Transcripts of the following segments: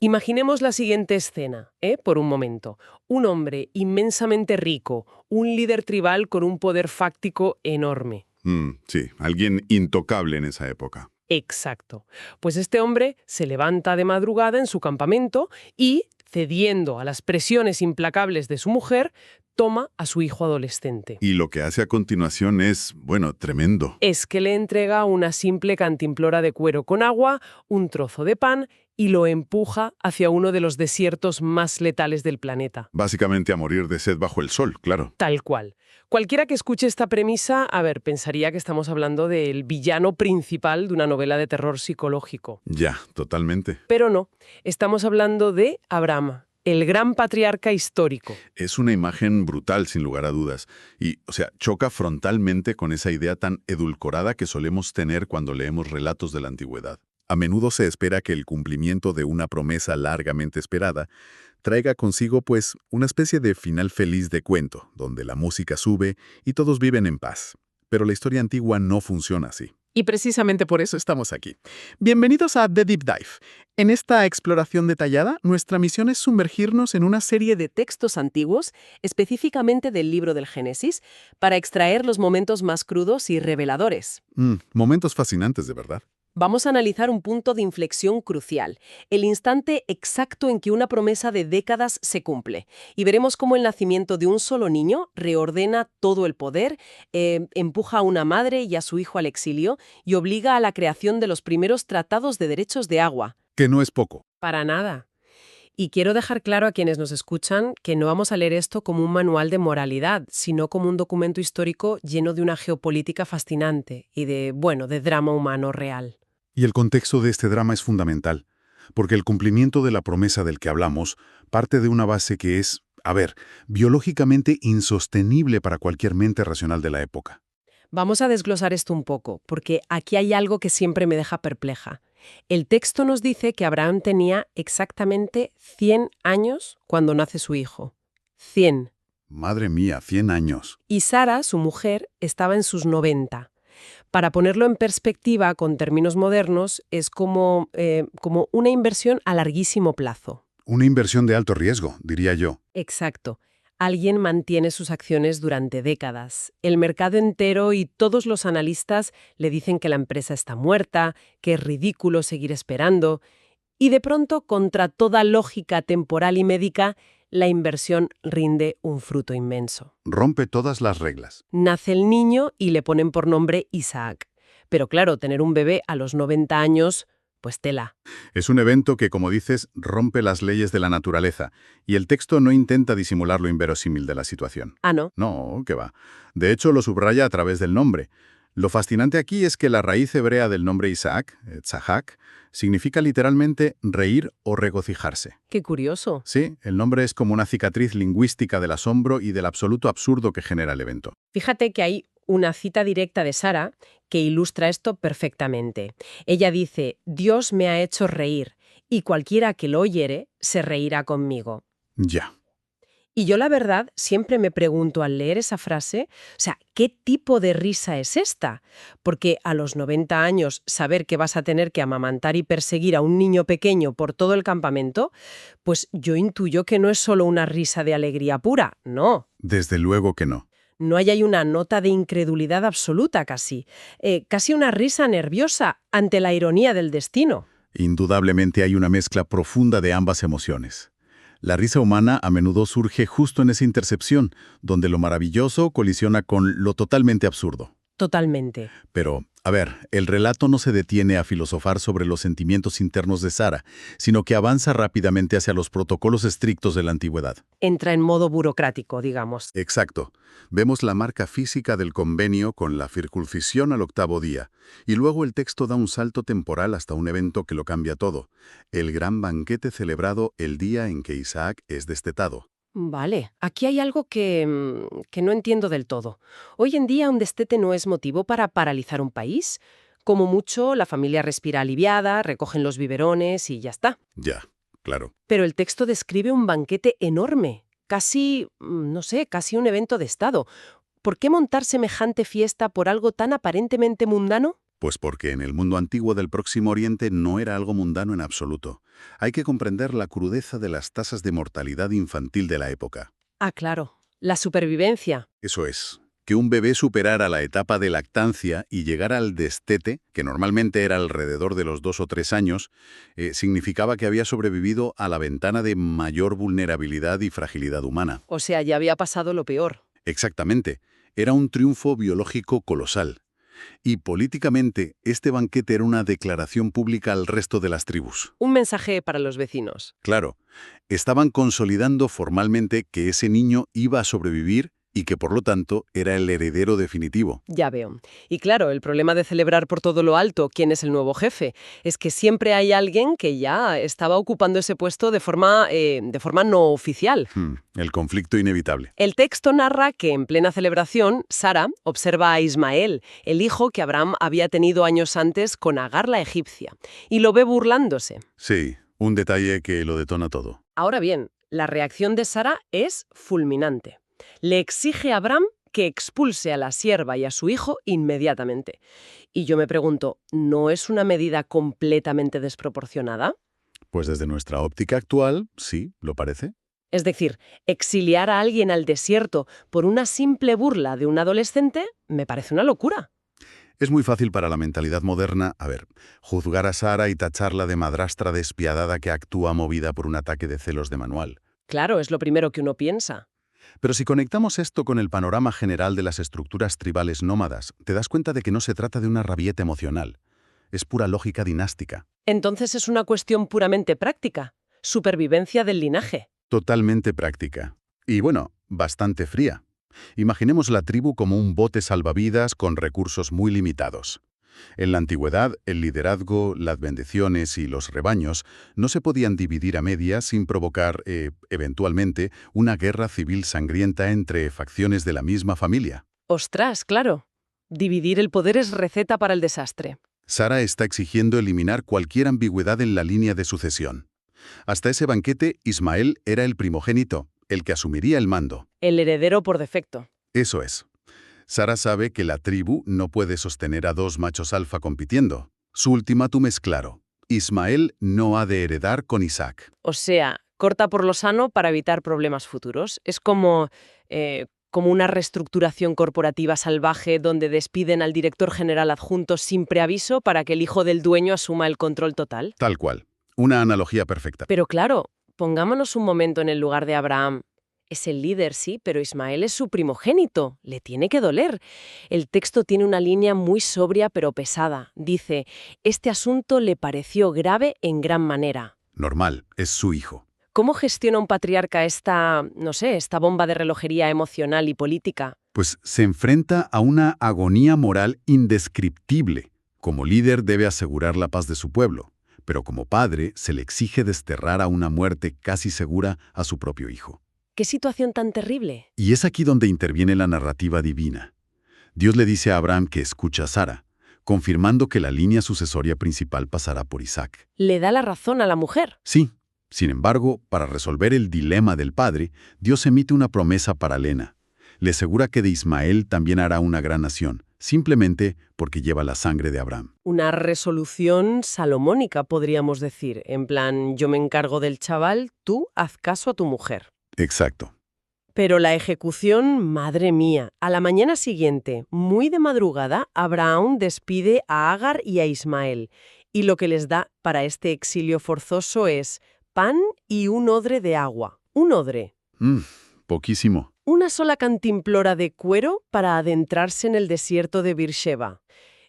Imaginemos la siguiente escena, por un momento. Un hombre inmensamente rico, un líder tribal con un poder fáctico enorme. Sí, alguien intocable en esa época. Exacto. Pues este hombre se levanta de madrugada en su campamento y, cediendo a las presiones implacables de su mujer, toma a su hijo adolescente. Y lo que hace a continuación es, bueno, tremendo. Es que le entrega una simple cantimplora de cuero con agua, un trozo de pan y lo empuja hacia uno de los desiertos más letales del planeta. Básicamente a morir de sed bajo el sol, claro. Tal cual. Cualquiera que escuche esta premisa, pensaría que estamos hablando del villano principal de una novela de terror psicológico. Ya, totalmente. Pero no, estamos hablando de Abraham, el gran patriarca histórico. Es una imagen brutal, sin lugar a dudas. Y, choca frontalmente con esa idea tan edulcorada que solemos tener cuando leemos relatos de la antigüedad. A menudo se espera que el cumplimiento de una promesa largamente esperada traiga consigo, pues, una especie de final feliz de cuento, donde la música sube y todos viven en paz. Pero la historia antigua no funciona así. Y precisamente por eso estamos aquí. Bienvenidos a The Deep Dive. En esta exploración detallada, nuestra misión es sumergirnos en una serie de textos antiguos, específicamente del libro del Génesis, para extraer los momentos más crudos y reveladores. Momentos fascinantes, de verdad. Vamos a analizar un punto de inflexión crucial, el instante exacto en que una promesa de décadas se cumple. Y veremos cómo el nacimiento de un solo niño reordena todo el poder, empuja a una madre y a su hijo al exilio y obliga a la creación de los primeros tratados de derechos de agua. Que no es poco. Para nada. Y quiero dejar claro a quienes nos escuchan que no vamos a leer esto como un manual de moralidad, sino como un documento histórico lleno de una geopolítica fascinante y de drama humano real. Y el contexto de este drama es fundamental, porque el cumplimiento de la promesa del que hablamos parte de una base que es, biológicamente insostenible para cualquier mente racional de la época. Vamos a desglosar esto un poco, porque aquí hay algo que siempre me deja perpleja. El texto nos dice que Abraham tenía exactamente 100 años cuando nace su hijo. 100. Madre mía, 100 años. Y Sara, su mujer, estaba en sus 90. Para ponerlo en perspectiva con términos modernos, es como una inversión a larguísimo plazo. Una inversión de alto riesgo, diría yo. Exacto. Alguien mantiene sus acciones durante décadas. El mercado entero y todos los analistas le dicen que la empresa está muerta, que es ridículo seguir esperando. Y de pronto, contra toda lógica temporal y médica, la inversión rinde un fruto inmenso. Rompe todas las reglas. Nace el niño y le ponen por nombre Isaac. Pero claro, tener un bebé a los 90 años, pues tela. Es un evento que, como dices, rompe las leyes de la naturaleza, y el texto no intenta disimular lo inverosímil de la situación. ¿Ah, no? No, qué va. De hecho, lo subraya a través del nombre. Lo fascinante aquí es que la raíz hebrea del nombre Isaac, tzahak, significa literalmente reír o regocijarse. Qué curioso. Sí, el nombre es como una cicatriz lingüística del asombro y del absoluto absurdo que genera el evento. Fíjate que hay una cita directa de Sara que ilustra esto perfectamente. Ella dice, Dios me ha hecho reír, y cualquiera que lo oyere se reirá conmigo. Ya. Y yo la verdad siempre me pregunto al leer esa frase, ¿qué tipo de risa es esta? Porque a los 90 años saber que vas a tener que amamantar y perseguir a un niño pequeño por todo el campamento, pues yo intuyo que no es solo una risa de alegría pura, no. Desde luego que no. No hay ahí una nota de incredulidad absoluta casi, casi una risa nerviosa ante la ironía del destino. Indudablemente hay una mezcla profunda de ambas emociones. La risa humana a menudo surge justo en esa intercepción, donde lo maravilloso colisiona con lo totalmente absurdo. Totalmente. Pero, el relato no se detiene a filosofar sobre los sentimientos internos de Sara, sino que avanza rápidamente hacia los protocolos estrictos de la antigüedad. Entra en modo burocrático, digamos. Exacto. Vemos la marca física del convenio con la circuncisión al 8º día, y luego el texto da un salto temporal hasta un evento que lo cambia todo, el gran banquete celebrado el día en que Isaac es destetado. Vale, aquí hay algo que no entiendo del todo. Hoy en día un destete no es motivo para paralizar un país. Como mucho, la familia respira aliviada, recogen los biberones y ya está. Ya, claro. Pero el texto describe un banquete enorme, casi un evento de Estado. ¿Por qué montar semejante fiesta por algo tan aparentemente mundano? Pues porque en el mundo antiguo del Próximo Oriente no era algo mundano en absoluto. Hay que comprender la crudeza de las tasas de mortalidad infantil de la época. Ah, claro. La supervivencia. Eso es, que un bebé superara la etapa de lactancia y llegara al destete, que normalmente era alrededor de los 2 o 3 años, significaba que había sobrevivido a la ventana de mayor vulnerabilidad y fragilidad humana. O sea, ya había pasado lo peor. Exactamente. Era un triunfo biológico colosal. Y políticamente, este banquete era una declaración pública al resto de las tribus. Un mensaje para los vecinos. Claro, estaban consolidando formalmente que ese niño iba a sobrevivir y que por lo tanto era el heredero definitivo. Ya veo. Y claro, el problema de celebrar por todo lo alto quién es el nuevo jefe es que siempre hay alguien que ya estaba ocupando ese puesto de forma no oficial. El conflicto inevitable. El texto narra que en plena celebración, Sara observa a Ismael, el hijo que Abraham había tenido años antes con Agar la egipcia, y lo ve burlándose. Sí, un detalle que lo detona todo. Ahora bien, la reacción de Sara es fulminante. Le exige a Abraham que expulse a la sierva y a su hijo inmediatamente. Y yo me pregunto, ¿no es una medida completamente desproporcionada? Pues desde nuestra óptica actual, sí, lo parece. Es decir, exiliar a alguien al desierto por una simple burla de un adolescente me parece una locura. Es muy fácil para la mentalidad moderna, juzgar a Sara y tacharla de madrastra despiadada que actúa movida por un ataque de celos de manual. Claro, es lo primero que uno piensa. Pero si conectamos esto con el panorama general de las estructuras tribales nómadas, te das cuenta de que no se trata de una rabieta emocional. Es pura lógica dinástica. Entonces es una cuestión puramente práctica. Supervivencia del linaje. Totalmente práctica. Y bueno, bastante fría. Imaginemos la tribu como un bote salvavidas con recursos muy limitados. En la antigüedad, el liderazgo, las bendiciones y los rebaños no se podían dividir a medias sin provocar, eventualmente, una guerra civil sangrienta entre facciones de la misma familia. Ostras, claro. Dividir el poder es receta para el desastre. Sara está exigiendo eliminar cualquier ambigüedad en la línea de sucesión. Hasta ese banquete, Ismael era el primogénito, el que asumiría el mando. El heredero por defecto. Eso es. Sara sabe que la tribu no puede sostener a 2 machos alfa compitiendo. Su ultimátum es claro. Ismael no ha de heredar con Isaac. O sea, corta por lo sano para evitar problemas futuros. Es como una reestructuración corporativa salvaje donde despiden al director general adjunto sin preaviso para que el hijo del dueño asuma el control total. Tal cual. Una analogía perfecta. Pero claro, pongámonos un momento en el lugar de Abraham. Es el líder, sí, pero Ismael es su primogénito. Le tiene que doler. El texto tiene una línea muy sobria pero pesada. Dice, este asunto le pareció grave en gran manera. Normal, es su hijo. ¿Cómo gestiona un patriarca esta bomba de relojería emocional y política? Pues se enfrenta a una agonía moral indescriptible. Como líder debe asegurar la paz de su pueblo, pero como padre se le exige desterrar a una muerte casi segura a su propio hijo. ¡Qué situación tan terrible! Y es aquí donde interviene la narrativa divina. Dios le dice a Abraham que escucha a Sara, confirmando que la línea sucesoria principal pasará por Isaac. Le da la razón a la mujer. Sí. Sin embargo, para resolver el dilema del padre, Dios emite una promesa paralela. Le asegura que de Ismael también hará una gran nación, simplemente porque lleva la sangre de Abraham. Una resolución salomónica, podríamos decir. En plan, yo me encargo del chaval, tú haz caso a tu mujer. Exacto. Pero la ejecución, madre mía. A la mañana siguiente, muy de madrugada, Abraham despide a Agar y a Ismael. Y lo que les da para este exilio forzoso es pan y un odre de agua. Un odre. Poquísimo. Una sola cantimplora de cuero para adentrarse en el desierto de Beersheba.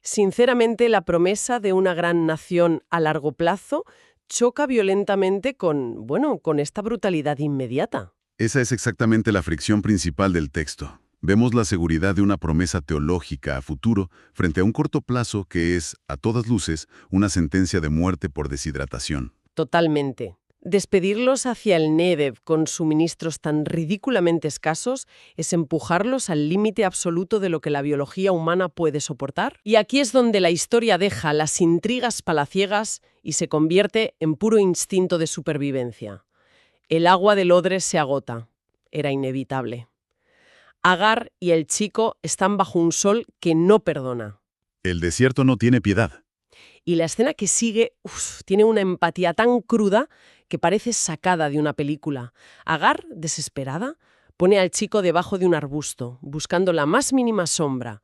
Sinceramente, la promesa de una gran nación a largo plazo choca violentamente con esta brutalidad inmediata. Esa es exactamente la fricción principal del texto. Vemos la seguridad de una promesa teológica a futuro frente a un corto plazo que es, a todas luces, una sentencia de muerte por deshidratación. Totalmente. Despedirlos hacia el Negev con suministros tan ridículamente escasos es empujarlos al límite absoluto de lo que la biología humana puede soportar. Y aquí es donde la historia deja las intrigas palaciegas y se convierte en puro instinto de supervivencia. El agua del odre se agota. Era inevitable. Agar y el chico están bajo un sol que no perdona. El desierto no tiene piedad. Y la escena que sigue tiene una empatía tan cruda que parece sacada de una película. Agar, desesperada, pone al chico debajo de un arbusto, buscando la más mínima sombra,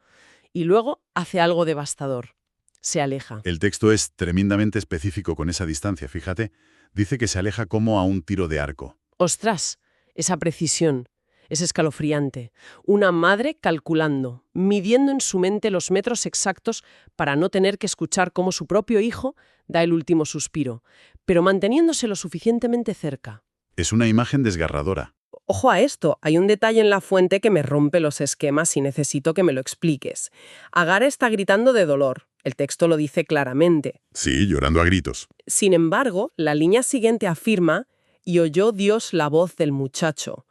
y luego hace algo devastador. Se aleja. El texto es tremendamente específico con esa distancia, fíjate. Dice que se aleja como a un tiro de arco. ¡Ostras! Esa precisión. Es escalofriante. Una madre calculando, midiendo en su mente los metros exactos para no tener que escuchar cómo su propio hijo da el último suspiro, pero manteniéndose lo suficientemente cerca. Es una imagen desgarradora. Ojo a esto, hay un detalle en la fuente que me rompe los esquemas y necesito que me lo expliques. Agar está gritando de dolor. El texto lo dice claramente. Sí, llorando a gritos. Sin embargo, la línea siguiente afirma: «Y oyó Dios la voz del muchacho».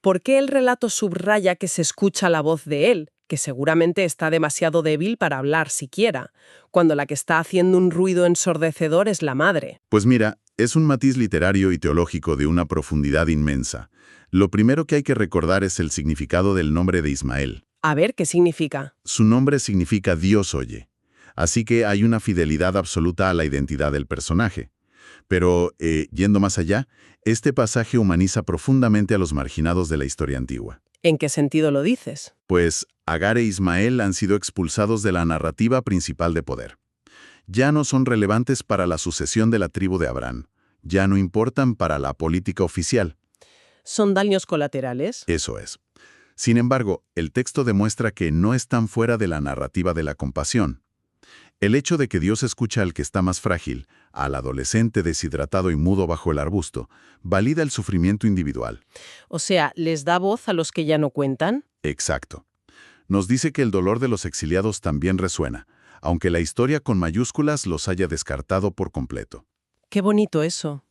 ¿Por qué el relato subraya que se escucha la voz de él, que seguramente está demasiado débil para hablar siquiera, cuando la que está haciendo un ruido ensordecedor es la madre? Pues mira, es un matiz literario y teológico de una profundidad inmensa. Lo primero que hay que recordar es el significado del nombre de Ismael. A ver, ¿qué significa? Su nombre significa Dios oye. Así que hay una fidelidad absoluta a la identidad del personaje. Pero, yendo más allá, este pasaje humaniza profundamente a los marginados de la historia antigua. ¿En qué sentido lo dices? Pues Agar e Ismael han sido expulsados de la narrativa principal de poder. Ya no son relevantes para la sucesión de la tribu de Abraham. Ya no importan para la política oficial. ¿Son daños colaterales? Eso es. Sin embargo, el texto demuestra que no están fuera de la narrativa de la compasión. El hecho de que Dios escucha al que está más frágil, al adolescente deshidratado y mudo bajo el arbusto, valida el sufrimiento individual. O sea, ¿les da voz a los que ya no cuentan? Exacto. Nos dice que el dolor de los exiliados también resuena, aunque la historia con mayúsculas los haya descartado por completo. Qué bonito eso.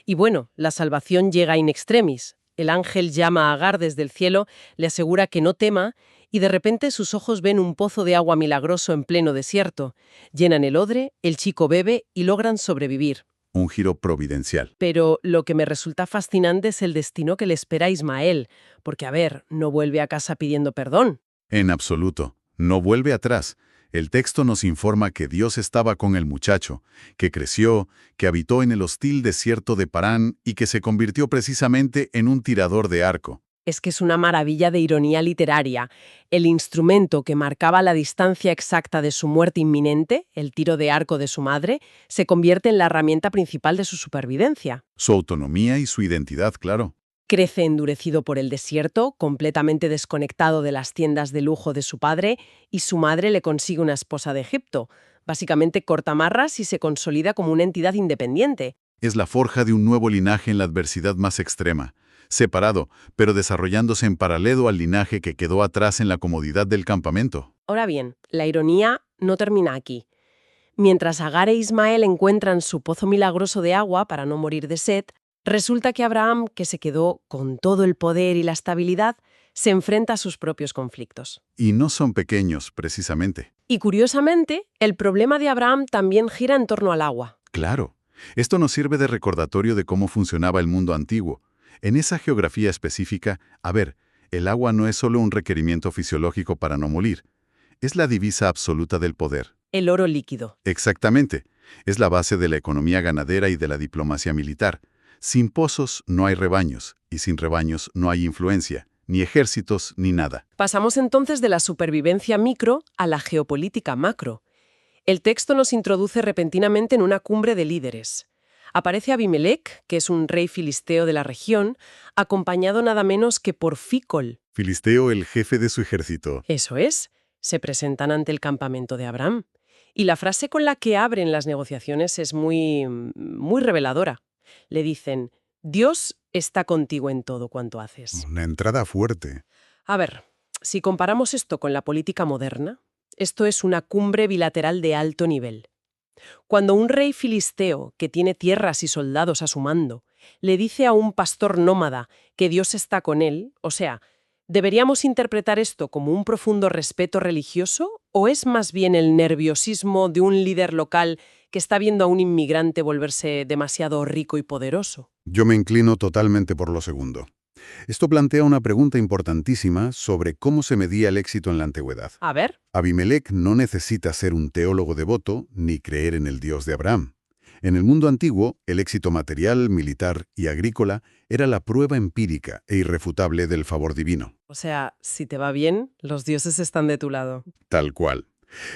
Y bueno, la salvación llega in extremis. El ángel llama a Agar desde el cielo, le asegura que no tema, y de repente sus ojos ven un pozo de agua milagroso en pleno desierto. Llenan el odre, el chico bebe y logran sobrevivir. Un giro providencial. Pero lo que me resulta fascinante es el destino que le espera a Ismael, porque, a ver, no vuelve a casa pidiendo perdón. En absoluto. No vuelve atrás. El texto nos informa que Dios estaba con el muchacho, que creció, que habitó en el hostil desierto de Parán y que se convirtió precisamente en un tirador de arco. Es que es una maravilla de ironía literaria. El instrumento que marcaba la distancia exacta de su muerte inminente, el tiro de arco de su madre, se convierte en la herramienta principal de su supervivencia. Su autonomía y su identidad, claro. Crece endurecido por el desierto, completamente desconectado de las tiendas de lujo de su padre, y su madre le consigue una esposa de Egipto. Básicamente corta amarras y se consolida como una entidad independiente. Es la forja de un nuevo linaje en la adversidad más extrema. Separado, pero desarrollándose en paralelo al linaje que quedó atrás en la comodidad del campamento. Ahora bien, la ironía no termina aquí. Mientras Agar e Ismael encuentran su pozo milagroso de agua para no morir de sed, resulta que Abraham, que se quedó con todo el poder y la estabilidad, se enfrenta a sus propios conflictos. Y no son pequeños, precisamente. Y curiosamente, el problema de Abraham también gira en torno al agua. Claro. Esto nos sirve de recordatorio de cómo funcionaba el mundo antiguo. En esa geografía específica, el agua no es solo un requerimiento fisiológico para no morir. Es la divisa absoluta del poder. El oro líquido. Exactamente. Es la base de la economía ganadera y de la diplomacia militar. Sin pozos no hay rebaños, y sin rebaños no hay influencia, ni ejércitos, ni nada. Pasamos entonces de la supervivencia micro a la geopolítica macro. El texto nos introduce repentinamente en una cumbre de líderes. Aparece Abimelech, que es un rey filisteo de la región, acompañado nada menos que por Ficol. Filisteo, el jefe de su ejército. Eso es, se presentan ante el campamento de Abraham. Y la frase con la que abren las negociaciones es muy reveladora. Le dicen: «Dios está contigo en todo cuanto haces». Una entrada fuerte. A ver, si comparamos esto con la política moderna, esto es una cumbre bilateral de alto nivel. Cuando un rey filisteo, que tiene tierras y soldados a su mando, le dice a un pastor nómada que Dios está con él, o sea, ¿deberíamos interpretar esto como un profundo respeto religioso o es más bien el nerviosismo de un líder local que está viendo a un inmigrante volverse demasiado rico y poderoso? Yo me inclino totalmente por lo segundo. Esto plantea una pregunta importantísima sobre cómo se medía el éxito en la antigüedad. A ver, Abimelec no necesita ser un teólogo devoto ni creer en el Dios de Abraham. En el mundo antiguo, el éxito material, militar y agrícola era la prueba empírica e irrefutable del favor divino. o sea, si te va bien, los dioses están de tu lado. Tal cual.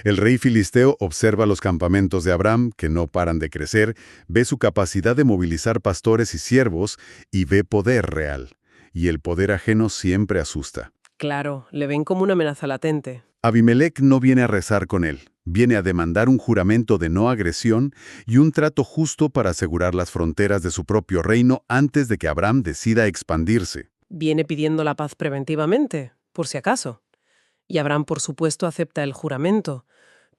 El rey filisteo observa los campamentos de Abraham, que no paran de crecer, ve su capacidad de movilizar pastores y siervos y ve poder real. Y el poder ajeno siempre asusta. Claro, le ven como una amenaza latente. Abimelec no viene a rezar con él, viene a demandar un juramento de no agresión y un trato justo para asegurar las fronteras de su propio reino antes de que Abraham decida expandirse. Viene pidiendo la paz preventivamente, por si acaso. Y Abraham, por supuesto, acepta el juramento.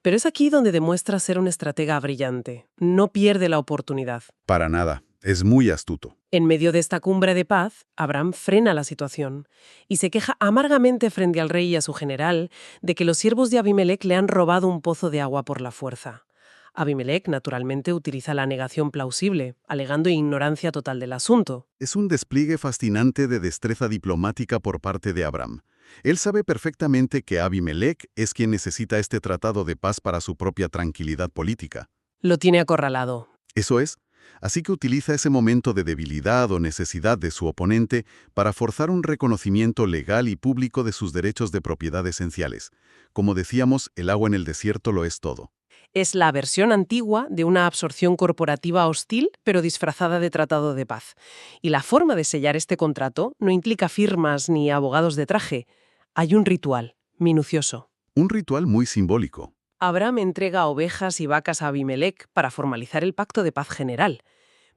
Pero es aquí donde demuestra ser un estratega brillante. No pierde la oportunidad. Para nada, es muy astuto. En medio de esta cumbre de paz, Abraham frena la situación y se queja amargamente frente al rey y a su general de que los siervos de Abimelec le han robado un pozo de agua por la fuerza. Abimelec, naturalmente, utiliza la negación plausible, alegando ignorancia total del asunto. Es un despliegue fascinante de destreza diplomática por parte de Abraham. Él sabe perfectamente que Abimelec es quien necesita este tratado de paz para su propia tranquilidad política. Lo tiene acorralado. Eso es. Así que utiliza ese momento de debilidad o necesidad de su oponente para forzar un reconocimiento legal y público de sus derechos de propiedad esenciales. Como decíamos, el agua en el desierto lo es todo. Es la versión antigua de una absorción corporativa hostil, pero disfrazada de tratado de paz. Y la forma de sellar este contrato no implica firmas ni abogados de traje. Hay un ritual, minucioso. Un ritual muy simbólico. Abraham entrega ovejas y vacas a Abimelec para formalizar el pacto de paz general.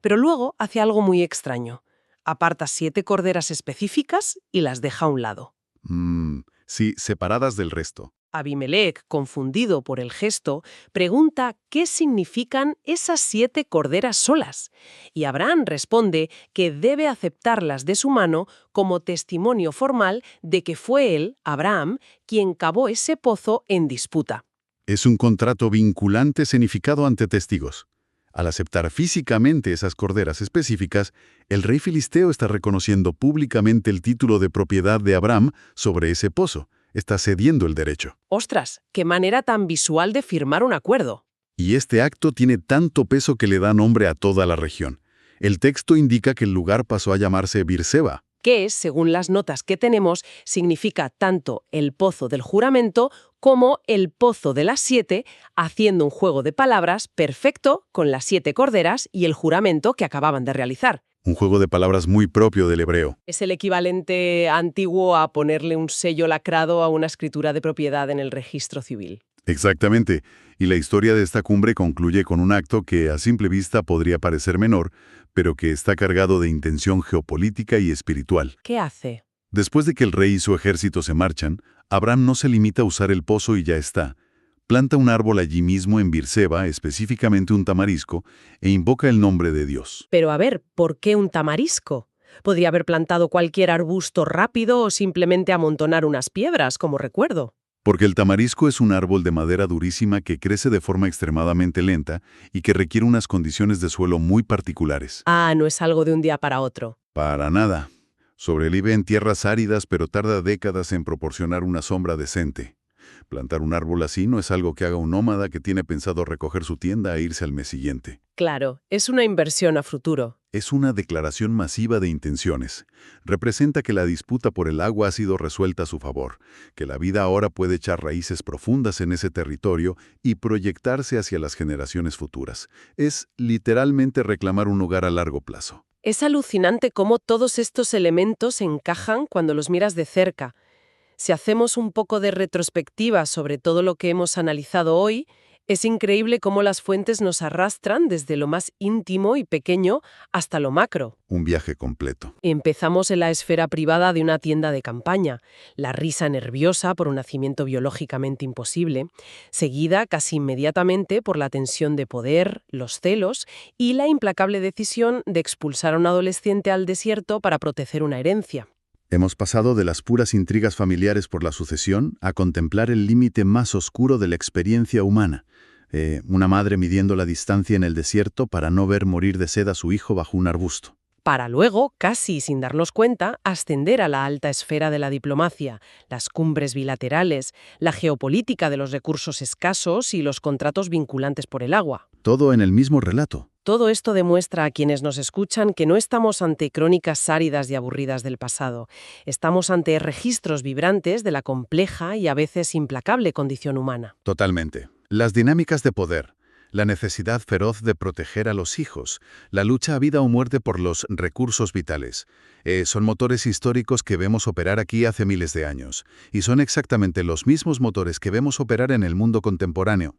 Pero luego hace algo muy extraño. Aparta 7 corderas específicas y las deja a un lado. Sí, separadas del resto. Abimelec, confundido por el gesto, pregunta qué significan esas 7 corderas solas. Y Abraham responde que debe aceptarlas de su mano como testimonio formal de que fue él, Abraham, quien cavó ese pozo en disputa. Es un contrato vinculante escenificado ante testigos. Al aceptar físicamente esas corderas específicas, el rey filisteo está reconociendo públicamente el título de propiedad de Abraham sobre ese pozo. Está cediendo el derecho. ¡Ostras! ¡Qué manera tan visual de firmar un acuerdo! Y este acto tiene tanto peso que le da nombre a toda la región. El texto indica que el lugar pasó a llamarse Beerseba. Que, según las notas que tenemos, significa tanto el pozo del juramento como el pozo de las 7, haciendo un juego de palabras perfecto con las 7 corderas y el juramento que acababan de realizar. Un juego de palabras muy propio del hebreo. Es el equivalente antiguo a ponerle un sello lacrado a una escritura de propiedad en el registro civil. Exactamente. Y la historia de esta cumbre concluye con un acto que a simple vista podría parecer menor, pero que está cargado de intención geopolítica y espiritual. ¿Qué hace? Después de que el rey y su ejército se marchan, Abraham no se limita a usar el pozo y ya está. Planta un árbol allí mismo en Beerseba, específicamente un tamarisco, e invoca el nombre de Dios. Pero a ver, ¿por qué un tamarisco? Podría haber plantado cualquier arbusto rápido o simplemente amontonar unas piedras, como recuerdo. Porque el tamarisco es un árbol de madera durísima que crece de forma extremadamente lenta y que requiere unas condiciones de suelo muy particulares. Ah, no es algo de un día para otro. Para nada. Sobrevive en tierras áridas, pero tarda décadas en proporcionar una sombra decente. Plantar un árbol así no es algo que haga un nómada que tiene pensado recoger su tienda e irse al mes siguiente. Claro, es una inversión a futuro. Es una declaración masiva de intenciones. Representa que la disputa por el agua ha sido resuelta a su favor, que la vida ahora puede echar raíces profundas en ese territorio y proyectarse hacia las generaciones futuras. Es literalmente reclamar un hogar a largo plazo. Es alucinante cómo todos estos elementos encajan cuando los miras de cerca. Si hacemos un poco de retrospectiva sobre todo lo que hemos analizado hoy, es increíble cómo las fuentes nos arrastran desde lo más íntimo y pequeño hasta lo macro. Un viaje completo. Empezamos en la esfera privada de una tienda de campaña, la risa nerviosa por un nacimiento biológicamente imposible, seguida casi inmediatamente por la tensión de poder, los celos y la implacable decisión de expulsar a un adolescente al desierto para proteger una herencia. Hemos pasado de las puras intrigas familiares por la sucesión a contemplar el límite más oscuro de la experiencia humana. Una madre midiendo la distancia en el desierto para no ver morir de sed a su hijo bajo un arbusto. para luego, casi sin darnos cuenta, ascender a la alta esfera de la diplomacia, las cumbres bilaterales, la geopolítica de los recursos escasos y los contratos vinculantes por el agua. Todo en el mismo relato. Todo esto demuestra a quienes nos escuchan que no estamos ante crónicas áridas y aburridas del pasado. Estamos ante registros vibrantes de la compleja y a veces implacable condición humana. Totalmente. Las dinámicas de poder, la necesidad feroz de proteger a los hijos, la lucha a vida o muerte por los recursos vitales. Son motores históricos que vemos operar aquí hace miles de años, y son exactamente los mismos motores que vemos operar en el mundo contemporáneo.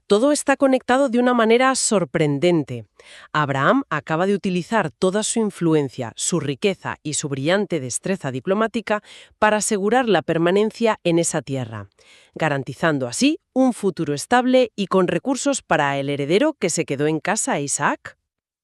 Todo está conectado de una manera sorprendente. Abraham acaba de utilizar toda su influencia, su riqueza y su brillante destreza diplomática para asegurar la permanencia en esa tierra, garantizando así un futuro estable y con recursos para el heredero que se quedó en casa, Isaac.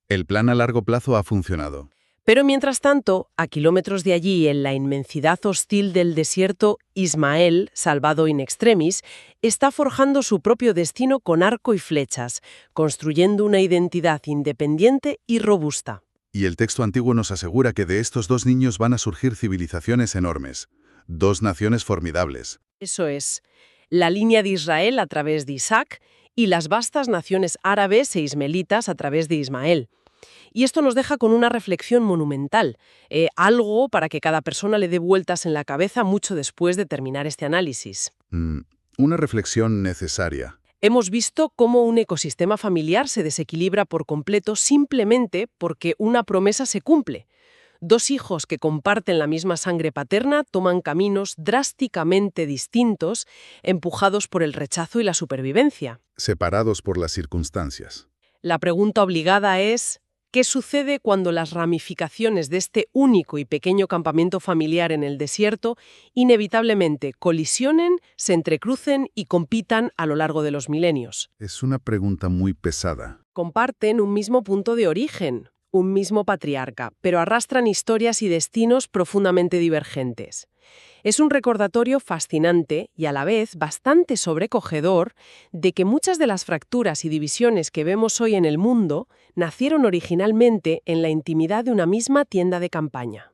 El plan a largo plazo ha funcionado. Pero mientras tanto, a kilómetros de allí, en la inmensidad hostil del desierto, Ismael, salvado in extremis, está forjando su propio destino con arco y flechas, construyendo una identidad independiente y robusta. Y el texto antiguo nos asegura que de estos dos niños van a surgir civilizaciones enormes, dos naciones formidables. Eso es, la línea de Israel a través de Isaac y las vastas naciones árabes e ismaelitas a través de Ismael. Y esto nos deja con una reflexión monumental, algo para que cada persona le dé vueltas en la cabeza mucho después de terminar este análisis. Una reflexión necesaria. Hemos visto cómo un ecosistema familiar se desequilibra por completo simplemente porque una promesa se cumple. Dos hijos que comparten la misma sangre paterna toman caminos drásticamente distintos, empujados por el rechazo y la supervivencia. Separados por las circunstancias. La pregunta obligada es: ¿qué sucede cuando las ramificaciones de este único y pequeño campamento familiar en el desierto inevitablemente colisionen, se entrecrucen y compitan a lo largo de los milenios? Es una pregunta muy pesada. Comparten un mismo punto de origen, un mismo patriarca, pero arrastran historias y destinos profundamente divergentes. Es un recordatorio fascinante y a la vez bastante sobrecogedor de que muchas de las fracturas y divisiones que vemos hoy en el mundo nacieron originalmente en la intimidad de una misma tienda de campaña.